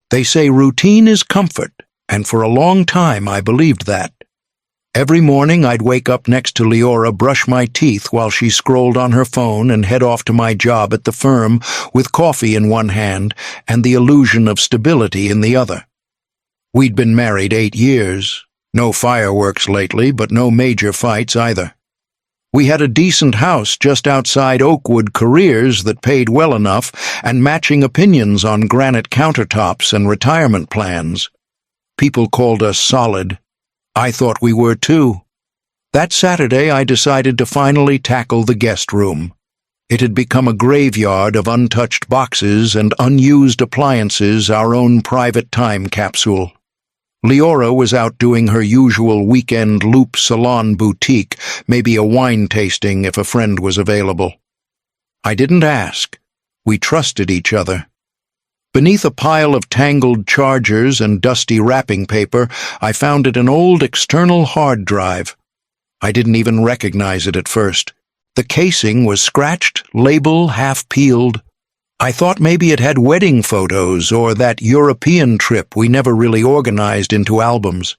They say routine is comfort, and for a long time I believed that. Every morning I'd wake up next to Leora, brush my teeth while she scrolled on her phone, and head off to my job at the firm with coffee in one hand and the illusion of stability in the other. We'd been married 8 years. No fireworks lately, but no major fights either. We had a decent house just outside Oakwood Careers that paid well enough, and matching opinions on granite countertops and retirement plans. People called us solid. I thought we were too. That Saturday I decided to finally tackle the guest room. It had become a graveyard of untouched boxes and unused appliances, our own private time capsule. Leora was out doing her usual weekend loop salon boutique, maybe a wine tasting if a friend was available. I didn't ask. We trusted each other. Beneath a pile of tangled chargers and dusty wrapping paper, I found an old external hard drive. I didn't even recognize it at first. The casing was scratched, label half-peeled. I thought maybe it had wedding photos or that European trip we never really organized into albums.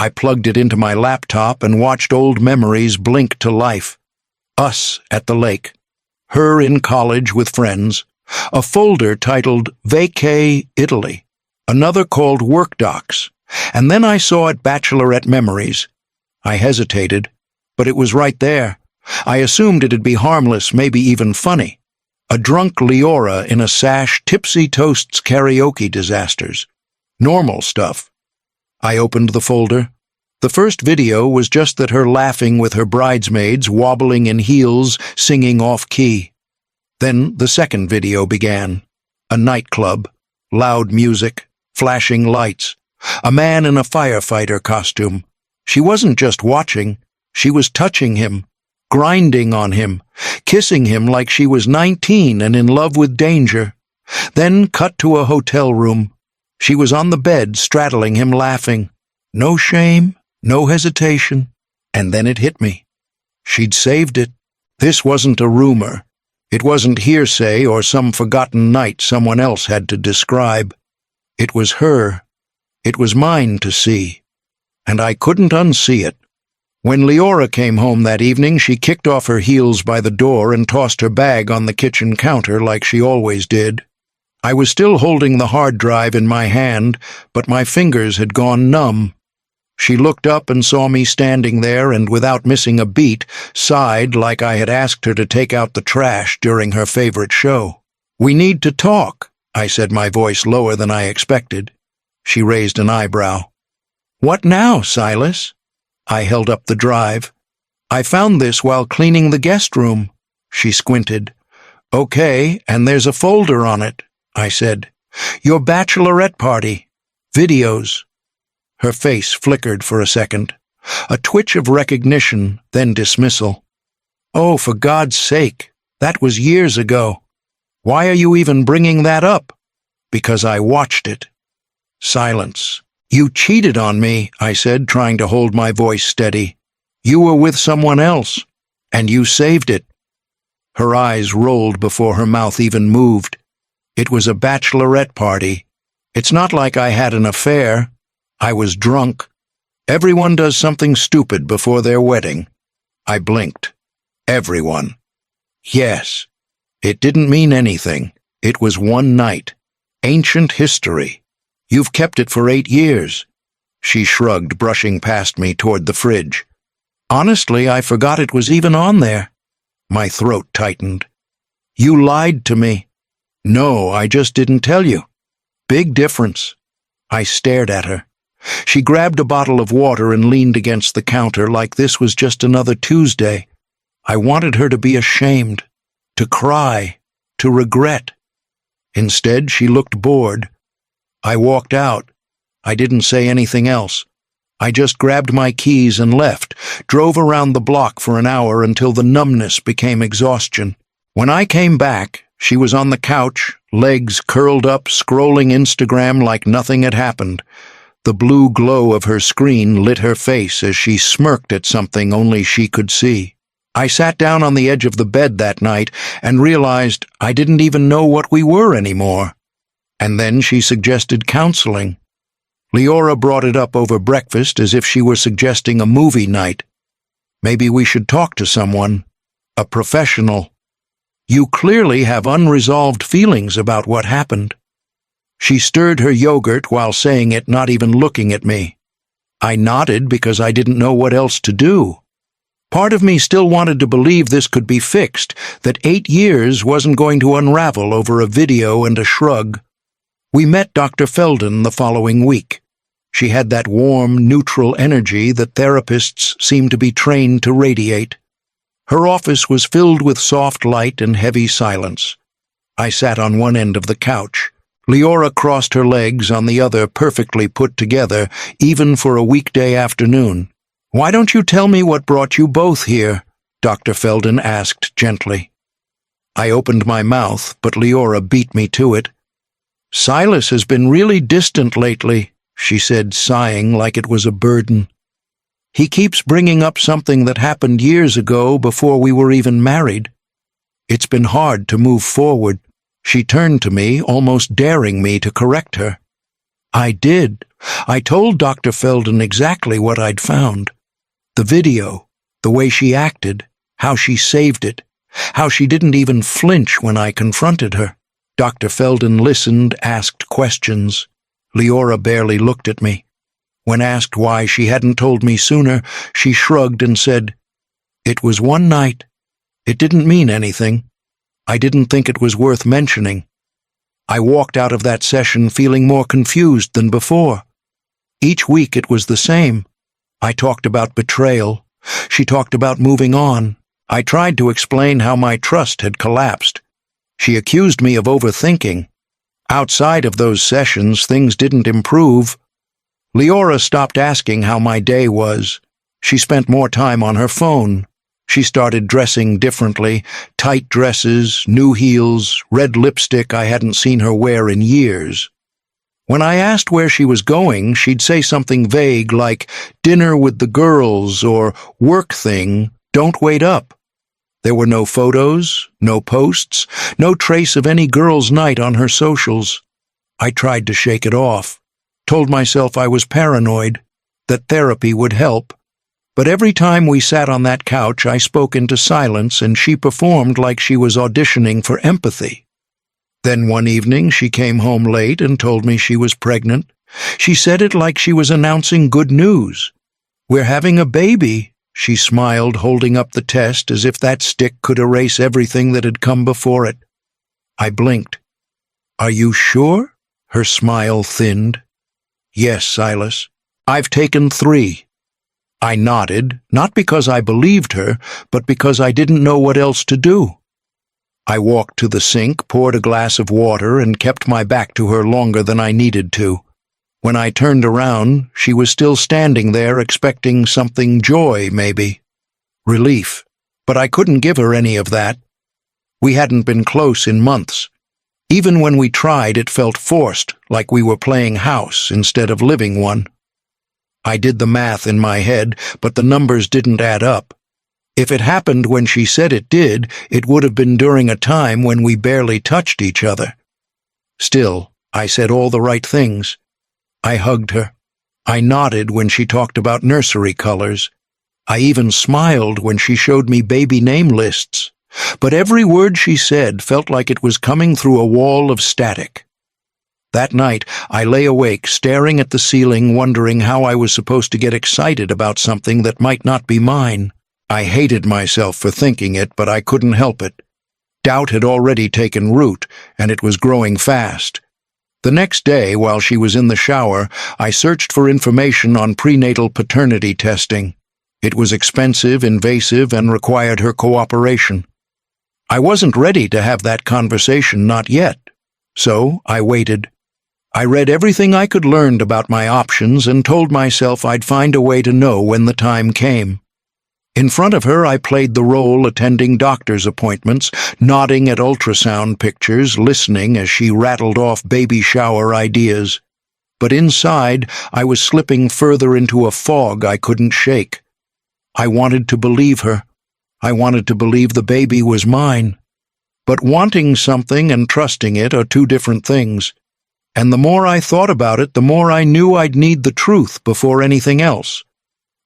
I plugged it into my laptop and watched old memories blink to life. Us at the lake. Her in college with friends. A folder titled Vacay Italy. Another called Work Docs. And then I saw it Bachelorette Memories. I hesitated, but it was right there. I assumed it'd be harmless, maybe even funny. A drunk Leora in a sash, Tipsy Toasts karaoke disasters. Normal stuff. I opened the folder. The first video was just that her laughing with her bridesmaids, wobbling in heels, singing off-key. Then the second video began. A nightclub, loud music, flashing lights. A man in a firefighter costume. She wasn't just watching, she was touching him, grinding on him, kissing him like she was 19 and in love with danger. Then cut to a hotel room. She was on the bed, straddling him, laughing. No shame, no hesitation. And then it hit me. She'd saved it. This wasn't a rumor. It wasn't hearsay or some forgotten night someone else had to describe. It was her. It was mine to see. And I couldn't unsee it. When Leora came home that evening, she kicked off her heels by the door and tossed her bag on the kitchen counter like she always did. I was still holding the hard drive in my hand, but my fingers had gone numb. She looked up and saw me standing there and, without missing a beat, sighed like I had asked her to take out the trash during her favorite show. "We need to talk," I said, my voice lower than I expected. She raised an eyebrow. "What now, Silas?" I held up the drive. "I found this while cleaning the guest room." She squinted. "Okay, and there's a folder on it," I said. "Your bachelorette party. Videos." Her face flickered for a second. A twitch of recognition, then dismissal. "Oh, for God's sake, that was years ago. Why are you even bringing that up?" "Because I watched it." Silence. "You cheated on me," I said, trying to hold my voice steady. "You were with someone else, and you saved it." Her eyes rolled before her mouth even moved. "It was a bachelorette party. It's not like I had an affair. I was drunk. Everyone does something stupid before their wedding." I blinked. Everyone. Yes. It didn't mean anything. It was one night. Ancient history. You've kept it for 8 years. She shrugged, brushing past me toward the fridge. Honestly, I forgot it was even on there. My throat tightened. You lied to me. No, I just didn't tell you. Big difference. I stared at her. She grabbed a bottle of water and leaned against the counter like this was just another Tuesday. I wanted her to be ashamed, to cry, to regret. Instead, she looked bored. I walked out. I didn't say anything else. I just grabbed my keys and left, drove around the block for an hour until the numbness became exhaustion. When I came back, she was on the couch, legs curled up, scrolling Instagram like nothing had happened. The blue glow of her screen lit her face as she smirked at something only she could see. I sat down on the edge of the bed that night and realized I didn't even know what we were anymore. And then she suggested counseling. Leora brought it up over breakfast as if she were suggesting a movie night. Maybe we should talk to someone, a professional. You clearly have unresolved feelings about what happened. She stirred her yogurt while saying it, not even looking at me. I nodded because I didn't know what else to do. Part of me still wanted to believe this could be fixed, that 8 years wasn't going to unravel over a video and a shrug. We met Dr. Felden the following week. She had that warm, neutral energy that therapists seem to be trained to radiate. Her office was filled with soft light and heavy silence. I sat on one end of the couch. Leora crossed her legs on the other, perfectly put together, even for a weekday afternoon. "Why don't you tell me what brought you both here?" Dr. Felden asked gently. I opened my mouth, but Leora beat me to it. "Silas has been really distant lately," she said, sighing like it was a burden. "He keeps bringing up something that happened years ago before we were even married. It's been hard to move forward." She turned to me, almost daring me to correct her. I did. I told Dr. Felden exactly what I'd found. The video, the way she acted, how she saved it, how she didn't even flinch when I confronted her. Dr. Felden listened, asked questions. Leora barely looked at me. When asked why she hadn't told me sooner, she shrugged and said, "It was one night. It didn't mean anything. I didn't think it was worth mentioning." I walked out of that session feeling more confused than before. Each week it was the same. I talked about betrayal. She talked about moving on. I tried to explain how my trust had collapsed. She accused me of overthinking. Outside of those sessions, things didn't improve. Leora stopped asking how my day was. She spent more time on her phone. She started dressing differently, tight dresses, new heels, red lipstick I hadn't seen her wear in years. When I asked where she was going, she'd say something vague like dinner with the girls or work thing, don't wait up. There were no photos, no posts, no trace of any girls' night on her socials. I tried to shake it off, told myself I was paranoid, that therapy would help. But every time we sat on that couch, I spoke into silence, and she performed like she was auditioning for empathy. Then one evening she came home late and told me she was pregnant. She said it like she was announcing good news. "We're having a baby," she smiled, holding up the test as if that stick could erase everything that had come before it. I blinked. "Are you sure?" Her smile thinned. "Yes, Silas. I've taken 3. I nodded, not because I believed her, but because I didn't know what else to do. I walked to the sink, poured a glass of water, and kept my back to her longer than I needed to. When I turned around, she was still standing there, expecting something, joy, maybe. Relief. But I couldn't give her any of that. We hadn't been close in months. Even when we tried, it felt forced, like we were playing house instead of living one. I did the math in my head, but the numbers didn't add up. If it happened when she said it did, it would have been during a time when we barely touched each other. Still, I said all the right things. I hugged her. I nodded when she talked about nursery colors. I even smiled when she showed me baby name lists. But every word she said felt like it was coming through a wall of static. That night, I lay awake, staring at the ceiling, wondering how I was supposed to get excited about something that might not be mine. I hated myself for thinking it, but I couldn't help it. Doubt had already taken root, and it was growing fast. The next day, while she was in the shower, I searched for information on prenatal paternity testing. It was expensive, invasive, and required her cooperation. I wasn't ready to have that conversation, not yet. So I waited. I read everything I could learn about my options and told myself I'd find a way to know when the time came. In front of her, I played the role attending doctor's appointments, nodding at ultrasound pictures, listening as she rattled off baby shower ideas. But inside, I was slipping further into a fog I couldn't shake. I wanted to believe her. I wanted to believe the baby was mine. But wanting something and trusting it are two different things. And the more I thought about it, the more I knew I'd need the truth before anything else.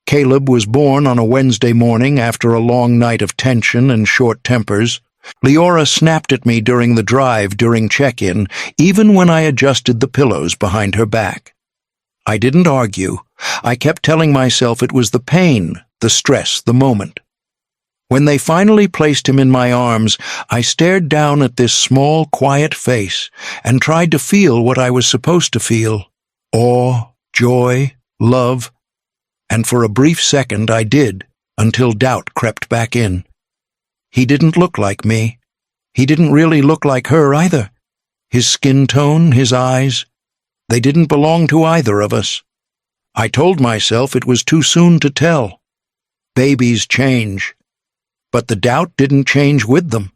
Caleb was born on a Wednesday morning after a long night of tension and short tempers. Leora snapped at me during the drive during check-in, even when I adjusted the pillows behind her back. I didn't argue. I kept telling myself it was the pain, the stress, the moment. When they finally placed him in my arms, I stared down at this small, quiet face and tried to feel what I was supposed to feel: awe, joy, love. And for a brief second I did, until doubt crept back in. He didn't look like me. He didn't really look like her either. His skin tone, his eyes, they didn't belong to either of us. I told myself it was too soon to tell. Babies change. But the doubt didn't change with them.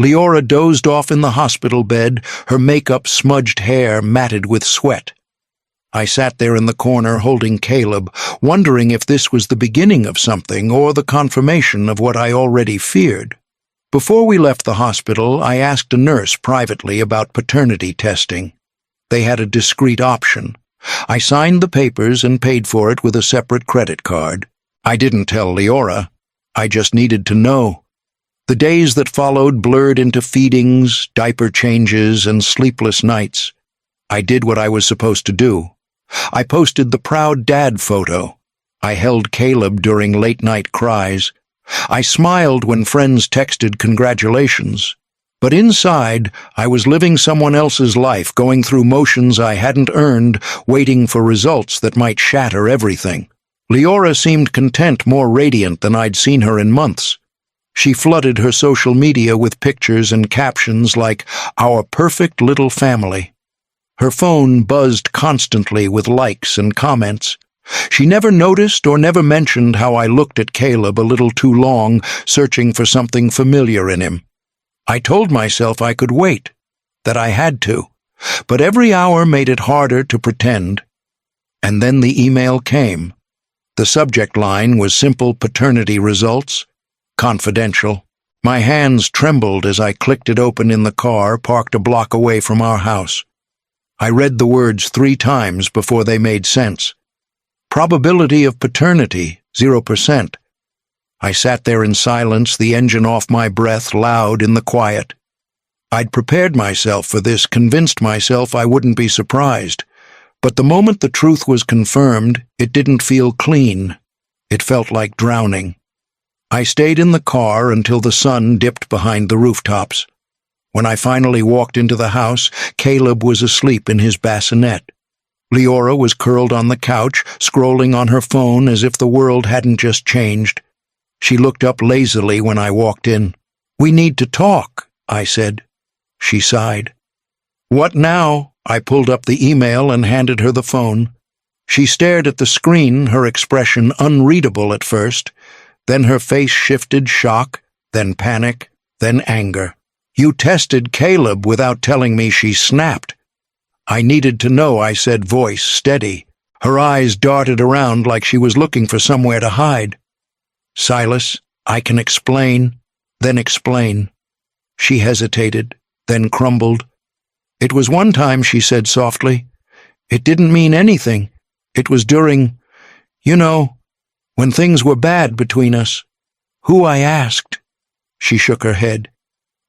Leora dozed off in the hospital bed, her makeup smudged hair matted with sweat. I sat there in the corner holding Caleb, wondering if this was the beginning of something or the confirmation of what I already feared. Before we left the hospital, I asked a nurse privately about paternity testing. They had a discreet option. I signed the papers and paid for it with a separate credit card. I didn't tell Leora. I just needed to know. The days that followed blurred into feedings, diaper changes, and sleepless nights. I did what I was supposed to do. I posted the proud dad photo. I held Caleb during late-night cries. I smiled when friends texted congratulations. But inside, I was living someone else's life, going through motions I hadn't earned, waiting for results that might shatter everything. Leora seemed content, more radiant than I'd seen her in months. She flooded her social media with pictures and captions like, "Our perfect little family." Her phone buzzed constantly with likes and comments. She never noticed or never mentioned how I looked at Caleb a little too long, searching for something familiar in him. I told myself I could wait, that I had to, but every hour made it harder to pretend. And then the email came. The subject line was simple: paternity results, confidential. My hands trembled as I clicked it open in the car parked a block away from our house. I read the words 3 times before they made sense. Probability of paternity, 0%. I sat there in silence, the engine off my breath, loud in the quiet. I'd prepared myself for this, convinced myself I wouldn't be surprised. But the moment the truth was confirmed, it didn't feel clean. It felt like drowning. I stayed in the car until the sun dipped behind the rooftops. When I finally walked into the house, Caleb was asleep in his bassinet. Leora was curled on the couch, scrolling on her phone as if the world hadn't just changed. She looked up lazily when I walked in. "We need to talk," I said. She sighed. "What now?" I pulled up the email and handed her the phone. She stared at the screen, her expression unreadable at first. Then her face shifted: shock, then panic, then anger. "You tested Caleb without telling me," she snapped. "I needed to know," I said, voice steady. Her eyes darted around like she was looking for somewhere to hide. "Silas, I can explain, then explain." She hesitated, then crumbled. "It was one time," she said softly. "It didn't mean anything. It was during, when things were bad between us. Who I asked." She shook her head.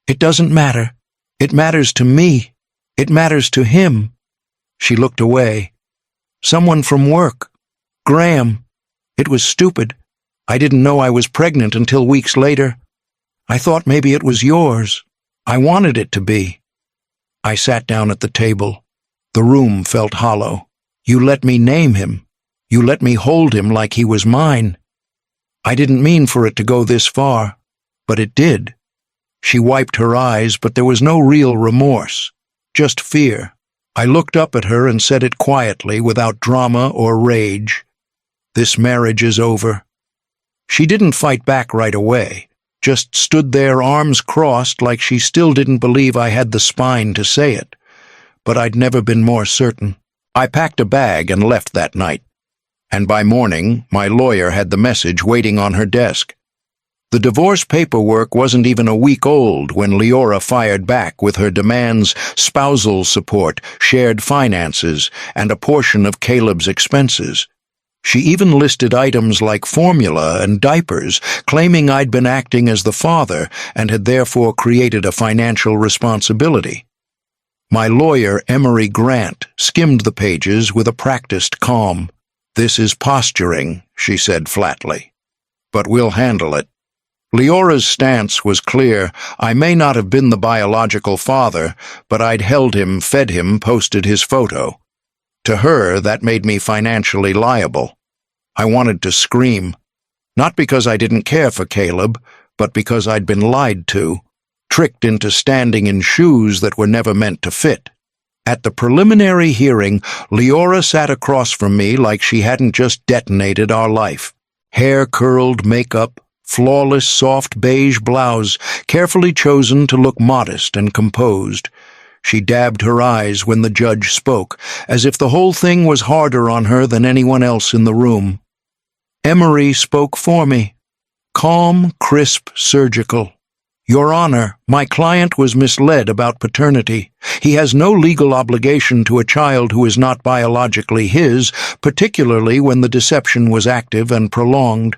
"It doesn't matter. It matters to me. It matters to him." She looked away. "Someone from work. Graham. It was stupid. I didn't know I was pregnant until weeks later. I thought maybe it was yours. I wanted it to be." I sat down at the table. The room felt hollow. "You let me name him. You let me hold him like he was mine. I didn't mean for it to go this far, but it did." She wiped her eyes, but there was no real remorse, just fear. I looked up at her and said it quietly, without drama or rage. "This marriage is over." She didn't fight back right away, just stood there, arms crossed, like she still didn't believe I had the spine to say it. But I'd never been more certain. I packed a bag and left that night. And by morning, my lawyer had the message waiting on her desk. The divorce paperwork wasn't even a week old when Leora fired back with her demands: spousal support, shared finances, and a portion of Caleb's expenses. She even listed items like formula and diapers, claiming I'd been acting as the father and had therefore created a financial responsibility. My lawyer, Emery Grant, skimmed the pages with a practiced calm. "This is posturing," she said flatly. "But we'll handle it." Leora's stance was clear. I may not have been the biological father, but I'd held him, fed him, posted his photo. To her, that made me financially liable. I wanted to scream, not because I didn't care for Caleb, but because I'd been lied to, tricked into standing in shoes that were never meant to fit. At the preliminary hearing, Leora sat across from me like she hadn't just detonated our life. Hair curled, makeup, flawless soft beige blouse, carefully chosen to look modest and composed. She dabbed her eyes when the judge spoke, as if the whole thing was harder on her than anyone else in the room. Emery spoke for me. Calm, crisp, surgical. "Your Honor, my client was misled about paternity. He has no legal obligation to a child who is not biologically his, particularly when the deception was active and prolonged.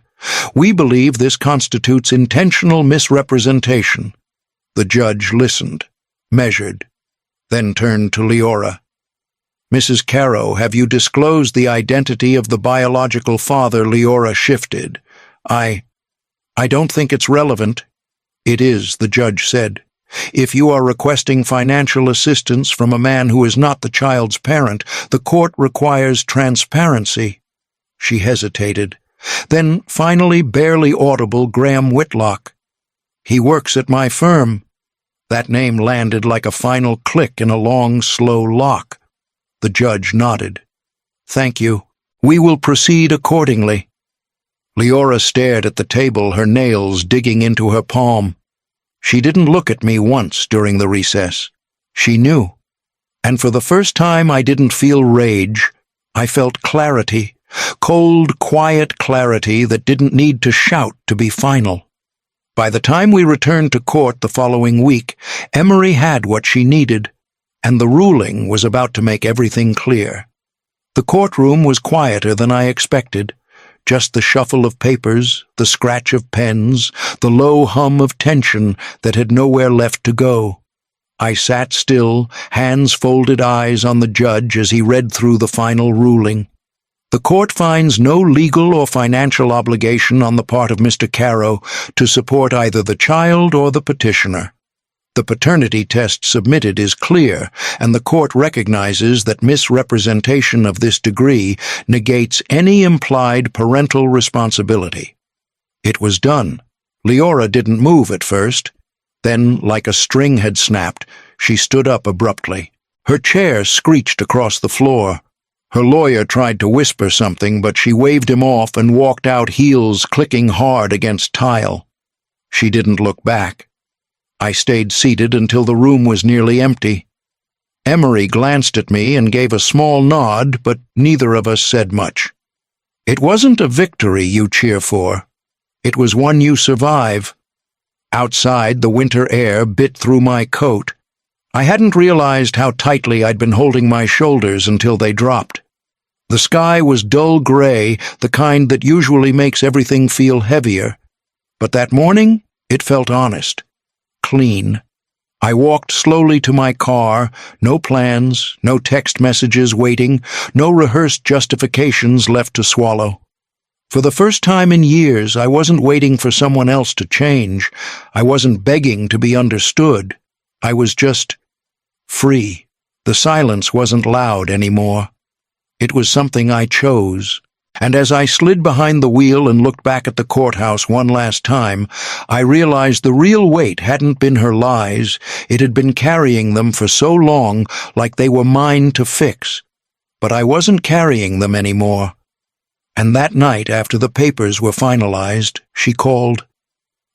We believe this constitutes intentional misrepresentation." The judge listened, measured, then turned to Leora. "Mrs. Caro, have you disclosed the identity of the biological father?" Leora shifted. I don't think it's relevant." "It is," the judge said. "If you are requesting financial assistance from a man who is not the child's parent, the court requires transparency." She hesitated. Then, finally, barely audible, "Graham Whitlock. He works at my firm." That name landed like a final click in a long, slow lock. The judge nodded. "Thank you. We will proceed accordingly." Leora stared at the table, her nails digging into her palm. She didn't look at me once during the recess. She knew. And for the first time I didn't feel rage. I felt clarity. Cold, quiet clarity that didn't need to shout to be final. By the time we returned to court the following week, Emery had what she needed, and the ruling was about to make everything clear. The courtroom was quieter than I expected. Just the shuffle of papers, the scratch of pens, the low hum of tension that had nowhere left to go. I sat still, hands folded, eyes on the judge as he read through the final ruling. The court finds no legal or financial obligation on the part of Mr. Caro to support either the child or the petitioner. The paternity test submitted is clear, and the court recognizes that misrepresentation of this degree negates any implied parental responsibility. It was done. Leora didn't move at first. Then, like a string had snapped, she stood up abruptly. Her chair screeched across the floor. Her lawyer tried to whisper something, but she waved him off and walked out, heels clicking hard against tile. She didn't look back. I stayed seated until the room was nearly empty. Emery glanced at me and gave a small nod, but neither of us said much. "It wasn't a victory you cheer for. It was one you survive." Outside, the winter air bit through my coat. I hadn't realized how tightly I'd been holding my shoulders until they dropped. The sky was dull gray, the kind that usually makes everything feel heavier. But that morning, it felt honest, clean. I walked slowly to my car, no plans, no text messages waiting, no rehearsed justifications left to swallow. For the first time in years, I wasn't waiting for someone else to change. I wasn't begging to be understood. I was just free. The silence wasn't loud anymore. It was something I chose. And as I slid behind the wheel and looked back at the courthouse one last time, I realized the real weight hadn't been her lies. It had been carrying them for so long, like they were mine to fix. But I wasn't carrying them anymore. And that night, after the papers were finalized, she called.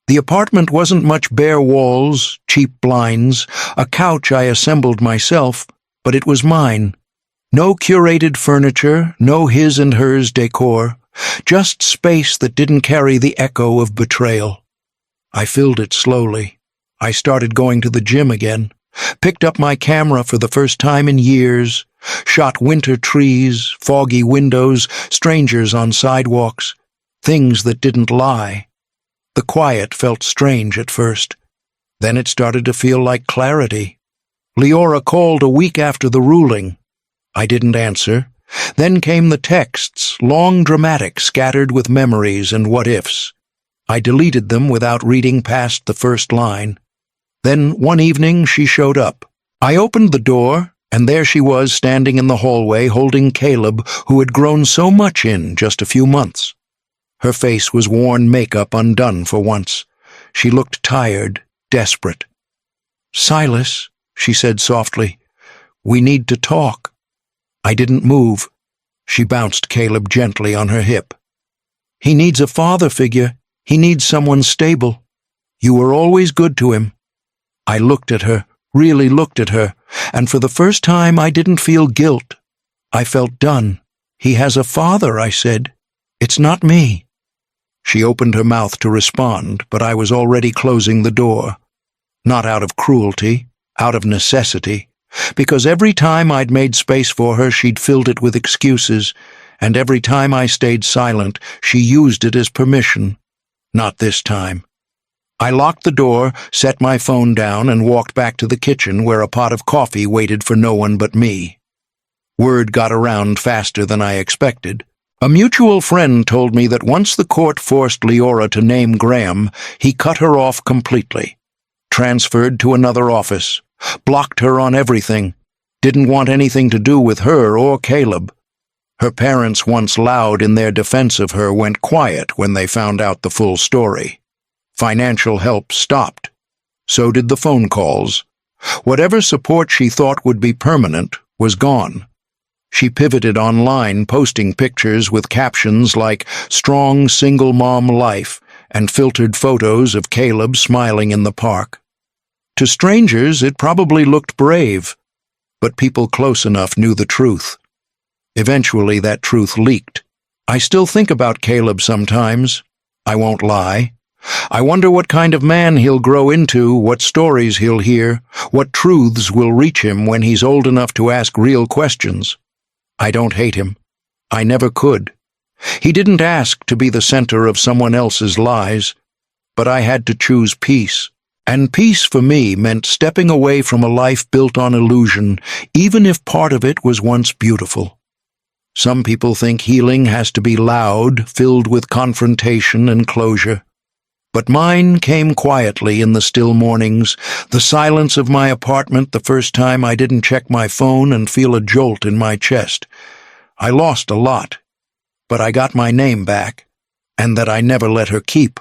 The apartment wasn't much: bare walls, cheap blinds, a couch I assembled myself, but it was mine. No curated furniture, no his and hers decor, just space that didn't carry the echo of betrayal. I filled it slowly. I started going to the gym again, picked up my camera for the first time in years, shot winter trees, foggy windows, strangers on sidewalks, things that didn't lie. The quiet felt strange at first. Then it started to feel like clarity. Leora called a week after the ruling. I didn't answer. Then came the texts, long, dramatic, scattered with memories and what-ifs. I deleted them without reading past the first line. Then, one evening, she showed up. I opened the door, and there she was standing in the hallway holding Caleb, who had grown so much in just a few months. Her face was worn makeup undone for once. She looked tired, desperate. "Silas," she said softly, "we need to talk." I didn't move. She bounced Caleb gently on her hip. "He needs a father figure. He needs someone stable. You were always good to him." I looked at her, really looked at her, and for the first time I didn't feel guilt. I felt done. "He has a father," I said. "It's not me." She opened her mouth to respond, but I was already closing the door. Not out of cruelty, out of necessity. Because every time I'd made space for her, she'd filled it with excuses, and every time I stayed silent, she used it as permission. Not this time. I locked the door, set my phone down, and walked back to the kitchen where a pot of coffee waited for no one but me. Word got around faster than I expected. A mutual friend told me that once the court forced Leora to name Graham, he cut her off completely. Transferred to another office. Blocked her on everything, didn't want anything to do with her or Caleb. Her parents, once loud in their defense of her, went quiet when they found out the full story. Financial help stopped. So did the phone calls. Whatever support she thought would be permanent was gone. She pivoted online, posting pictures with captions like "strong single mom life" and filtered photos of Caleb smiling in the park. To strangers, it probably looked brave, but people close enough knew the truth. Eventually, that truth leaked. I still think about Caleb sometimes. I won't lie. I wonder what kind of man he'll grow into, what stories he'll hear, what truths will reach him when he's old enough to ask real questions. I don't hate him. I never could. He didn't ask to be the center of someone else's lies, but I had to choose peace. And peace for me meant stepping away from a life built on illusion, even if part of it was once beautiful. Some people think healing has to be loud, filled with confrontation and closure. But mine came quietly in the still mornings, the silence of my apartment the first time I didn't check my phone and feel a jolt in my chest. I lost a lot, but I got my name back, and that I never let her keep.